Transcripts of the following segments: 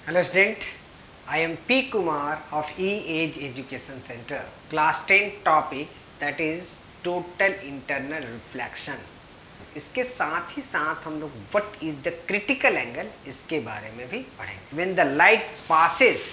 Hello student, I am P. Kumar of E-Age Education Center. Class 10 topic that is total internal reflection. इसके साथ ही साथ हम लोग what is the critical angle इसके बारे में भी पढ़ेंगे. When the light passes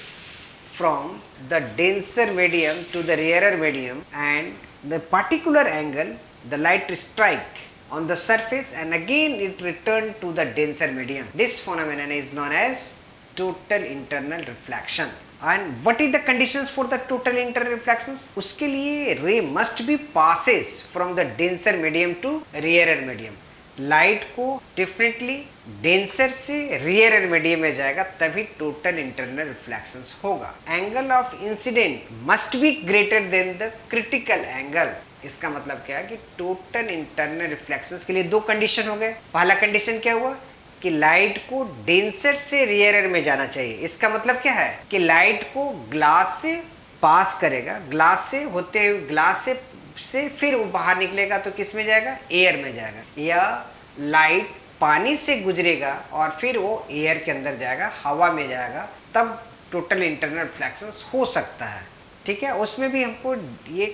from the denser medium to the rarer medium and the particular angle the light strike on the surface and again it return to the denser medium. This phenomenon is known as total internal reflection. And what is the conditions for the total internal reflections? उसके लिए ray must be passes from the denser medium to rarer medium. Light को definitely denser से rare medium में जाएगा तभी total internal reflections होगा. Angle of incident must be greater than the critical angle. इसका मतलब क्या है कि टोटल इंटरनल रिफ्लेक्शंस के लिए दो कंडीशन हो गए. पहला कंडीशन क्या हुआ कि लाइट को डेंसर से रेयर में जाना चाहिए. इसका मतलब क्या है कि लाइट को ग्लास से पास करेगा, ग्लास से होते हुए ग्लास से फिर वो बाहर निकलेगा तो किस में जाएगा, एयर में जाएगा. या लाइट पानी से गुजरेगा और फिर वो एयर के अंदर जाएगा, हवा में जाएगा, तब टोटल इंटरनल रिफ्लेक्शंस हो सकता है. ठीक है, उसमें भी हमको ये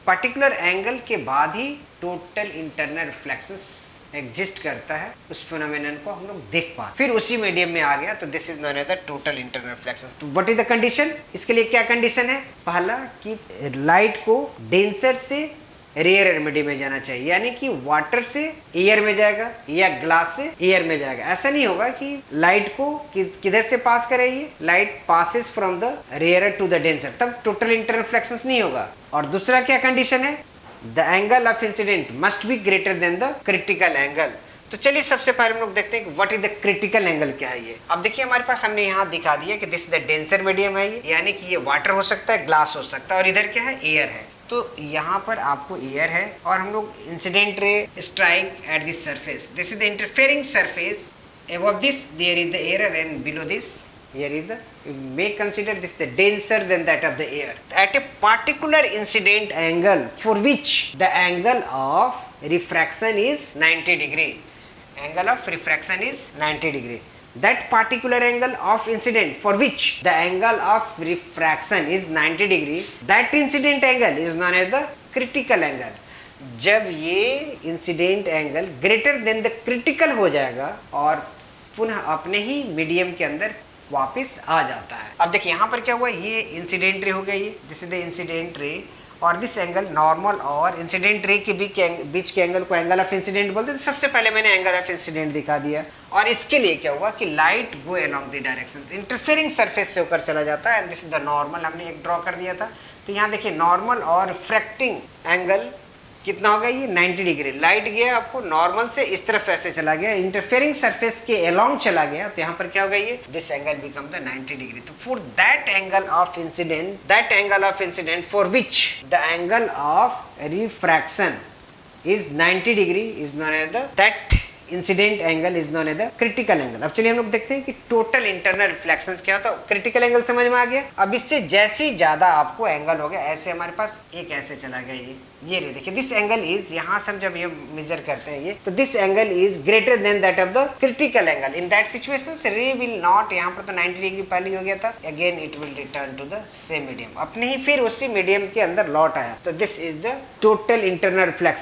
पर्टिकुलर एंगल के बाद ही टोटल इंटरनल रिफ्लेक्शंस एग्जिस्ट करता है. उस फिनोमेनन को हम लोग देख पाते. फिर उसी मीडियम में आ गया तो this is known as the total internal reflections. तो व्हाट इज द कंडीशन? इसके लिए क्या कंडीशन है? पहला कि लाइट को डेंसर से रेयर मीडियम में जाना चाहिए, यानी कि वाटर से एयर में जाएगा या ग्लास से एयर में जाएगा. ऐसा नहीं होगा कि लाइट को किधर से पास करेगी, light passes from the rarer to the denser, तब टोटल इंटरनल रिफ्लेक्शंस नहीं होगा. और दूसरा क्या कंडीशन है? The angle of incident must be greater than the critical angle. तो चलिए सबसे पहले हम लोग देखते हैं कि what is the critical angle क्या है ये. अब देखिए हमारे पास हमने यहाँ दिखा दिया कि this is the denser medium है ये, यानी कि ये वाटर हो सकता है, ग्लास हो सकता है, और इधर क्या है, एयर है. तो यहाँ पर आपको एयर है और हम लोग incident ray strike at this surface. This is the interfering surface. Above this there is the air and below this here is the, you may consider this the denser than that of the air. At a particular incident angle for which the angle of refraction is 90 degree. Angle of refraction is 90 degree. That particular angle of incident for which the angle of refraction is 90 degree, that incident angle is known as the critical angle. जब ये incident angle greater than the critical हो जाएगा और पुनः अपने ही medium के अंदर वापस आ जाता है. अब देखिए यहाँ पर क्या हुआ, ये इंसिडेंट रे हो गया, ये this is the incident ray, और दिस एंगल नॉर्मल और इंसिडेंट रे के बीच के एंगल को एंगल ऑफ इंसिडेंट बोलते हैं. सबसे पहले मैंने एंगल ऑफ इंसिडेंट दिखा दिया. और इसके लिए क्या हुआ कि light go along the directions, interfering surface से होकर चला जाता है. And this is the normal, हमने एक ड्रॉ कर दिया था. तो यहाँ देखिए नॉर्मल और रिफ्रैक्टिंग एंगल कितना होगा, ये 90 डिग्री. लाइट गया आपको नॉर्मल से इस तरफ ऐसे चला गया, इंटरफेयरिंग सरफेस के अलोंग चला गया, तो यहाँ पर क्या होगा, ये this angle become the 90 degree. तो for that angle of incident for which the angle of refraction is 90 degree is known as the that incident angle is known as the critical angle. अब चलिए हम लोग देखते हैं कि total internal reflections क्या होता है. क्रिटिकल एंगल समझ में आ गया. अब इससे जैसे ही ज्यादा आपको एंगल हो गया, ऐसे हमारे पास एक ऐसे चला गया, ये रे देखिए दिस एंगल इज, यहाँ से हम जब ये मेजर करते हैं ये, तो this angle is greater than that of the critical angle. In that situation ray will not, यहाँ पर तो 90 डिग्री पहले हो गया था, again it will return to the same medium, अपने ही फिर उसी मीडियम के अंदर लौट आया. तो this is the total internal reflection.